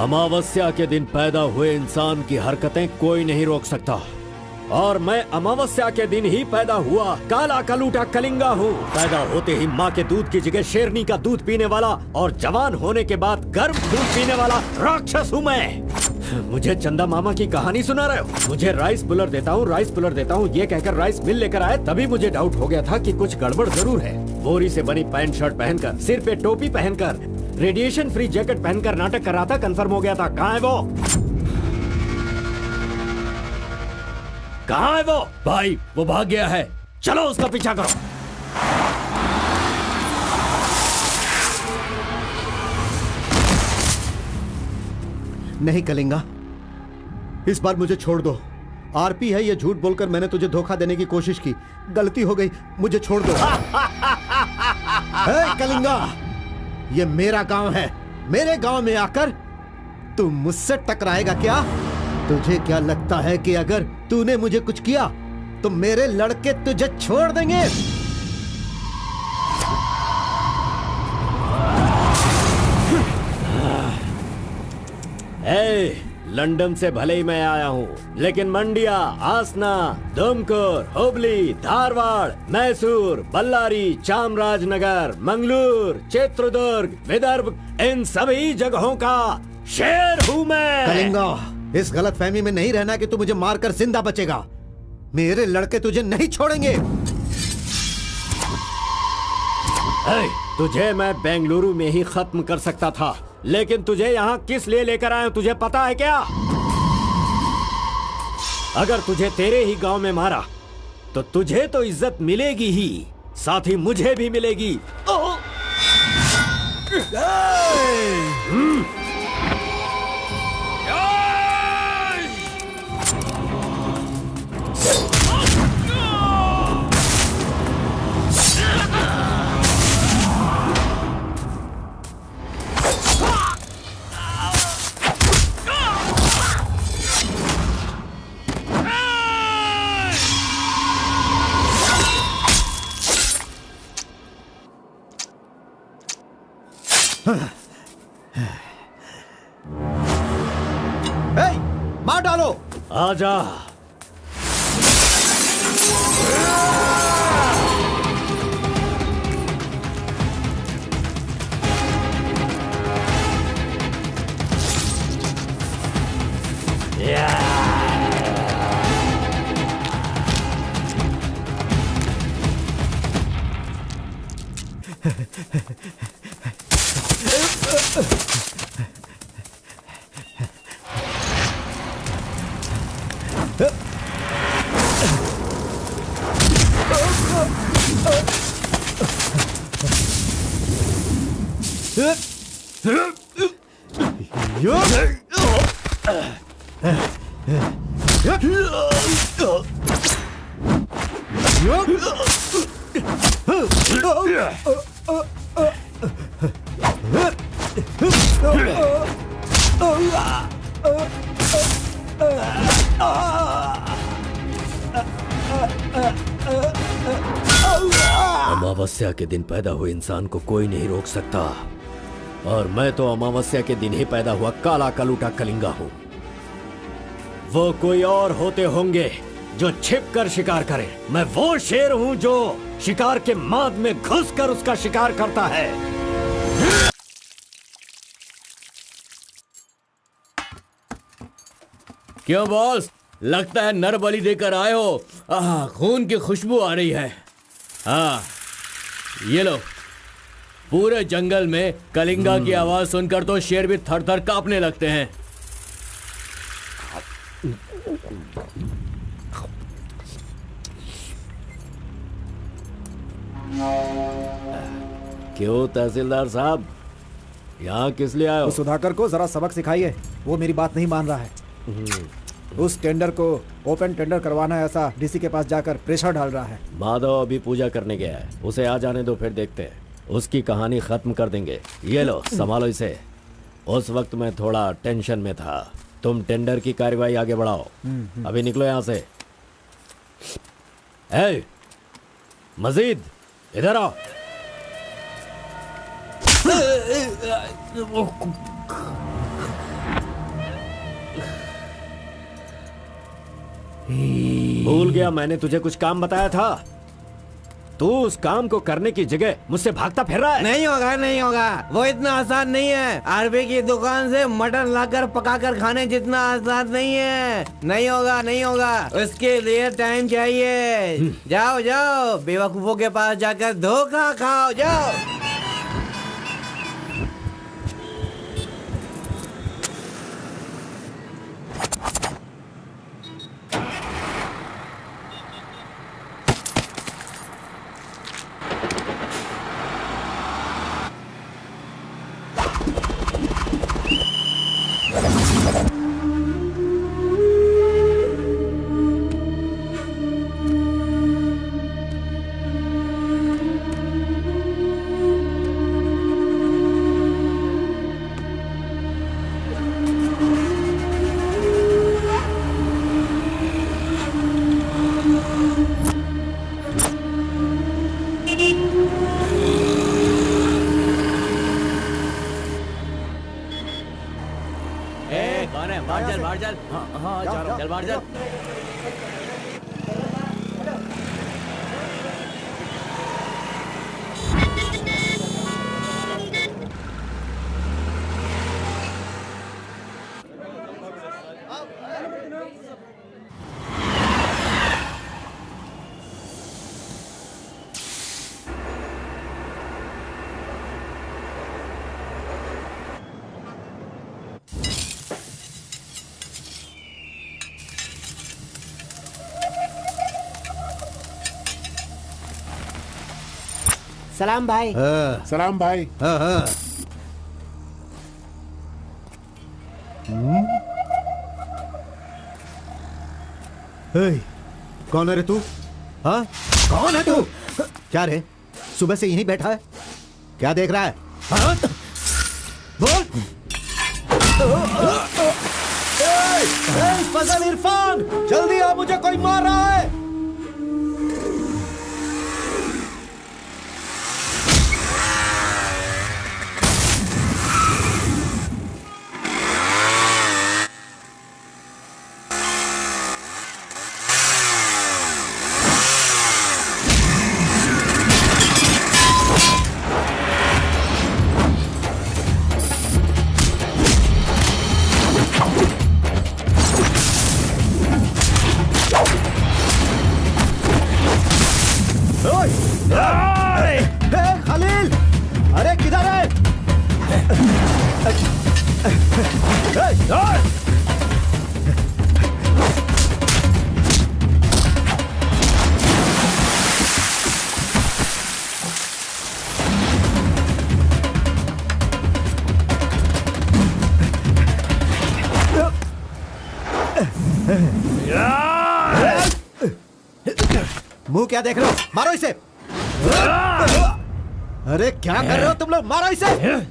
अमावस्या के दिन पैदा हुए इंसान की हरकतें कोई नहीं रोक सकता, और मैं अमावस्या के दिन ही पैदा हुआ काला कलूटा कलिंगा हूँ। पैदा होते ही माँ के दूध की जगह शेरनी का दूध पीने वाला और जवान होने के बाद गर्म दूध पीने वाला राक्षस हूँ मैं। मुझे चंदा मामा की कहानी सुना रहे हो? मुझे राइस पुलर देता हूँ, राइस पुलर देता हूँ, ये कहकर राइस मिल लेकर आए, तभी मुझे डाउट हो गया था कि कुछ गड़बड़ जरूर है। बोरी से बनी पैंट शर्ट पहनकर, सिर पे टोपी पहनकर, रेडिएशन फ्री जैकेट पहनकर नाटक कर रहा था, कंफर्म हो गया था। कहाँ है वो? कहाँ है वो? भाई वो भाग गया है, चलो उसका पीछा करो। नहीं कलिंगा, इस बार मुझे छोड़ दो। आरपी है, ये झूठ बोलकर मैंने तुझे धोखा देने की कोशिश की, गलती हो गई, मुझे छोड़ दो। कलिंगा, ये मेरा गांव है, मेरे गांव में आकर तू मुझसे टकराएगा क्या? तुझे क्या लगता है कि अगर तूने मुझे कुछ किया तो मेरे लड़के तुझे छोड़ देंगे? लंदन से भले ही मैं आया हूँ, लेकिन मंडिया, आसना, दुमकुर, हुबली, धारवाड़, मैसूर, बल्लारी, चामराजनगर, मंगलूर, चित्रदुर्ग, विदर्भ, इन सभी जगहों का शेर हूँ मैं। कलिंगा, इस गलतफहमी में नहीं रहना कि तू मुझे मारकर जिंदा बचेगा। मेरे लड़के तुझे नहीं छोड़ेंगे। तुझे मैं बेंगलुरु में ही खत्म कर सकता था, लेकिन तुझे यहाँ किस लिए लेकर आया हूँ तुझे पता है क्या? अगर तुझे तेरे ही गांव में मारा तो तुझे तो इज्जत मिलेगी ही, साथ ही मुझे भी मिलेगी। मार डालो। आजा। अमावस्या के दिन पैदा हुए इंसान को कोई नहीं रोक सकता, और मैं तो अमावस्या के दिन ही पैदा हुआ काला कलूटा कलिंगा हूँ। वो कोई और होते होंगे जो छिपकर शिकार करे, मैं वो शेर हूँ जो शिकार के माद में घुसकर उसका शिकार करता है। क्यों बॉस, लगता है नर बलि देकर आए हो। खून की खुशबू आ रही है। हाँ, ये लो। पूरे जंगल में कलिंगा की आवाज सुनकर तो शेर भी थर थर कांपने लगते हैं। क्यों तहसीलदार साहब, यहाँ किस लिए आए हो? सुधाकर को जरा सबक सिखाइए, वो मेरी बात नहीं मान रहा है। उस टेंडर को ओपन टेंडर करवाना है, ऐसा डीसी के पास जाकर प्रेशर डाल रहा है। माधव अभी पूजा करने गया है, उसे आ जाने दो, फिर देखते हैं। उसकी कहानी खत्म कर देंगे। ये लो, संभालो इसे। उस वक्त मैं थोड़ा टेंशन में था। तुम टेंडर की कार्यवाही आगे बढ़ाओ। अभी निकलो यहाँ से। ए, मजीद इधर आओ। भूल गया मैंने तुझे कुछ काम बताया था? तू उस काम को करने की जगह मुझसे भागता फिर रहा है। नहीं होगा, नहीं होगा, वो इतना आसान नहीं है। आरबी की दुकान से मटन लाकर पकाकर खाने जितना आसान नहीं है। नहीं होगा, नहीं होगा, उसके लिए टाइम चाहिए। जाओ जाओ, बेवकूफों के पास जाकर धोखा खाओ, जाओ। कौन है? बाहर चल, बाहर चल। हाँ, जा रहा हूँ। चल बाहर चल। सलाम भाई। सलाम भाई। कौन है रे तू? हाँ, कौन है तू? क्या रे, सुबह से यहीं बैठा है? क्या देख रहा है? हाँ? बोल। फजल इरफान, जल्दी आ, मुझे कोई मार रहा है। खलील, अरे किधर है? मुंह क्या देख रहे हो? मारो इसे। अरे क्या कर रहे हो तुम लोग? मारो इसे।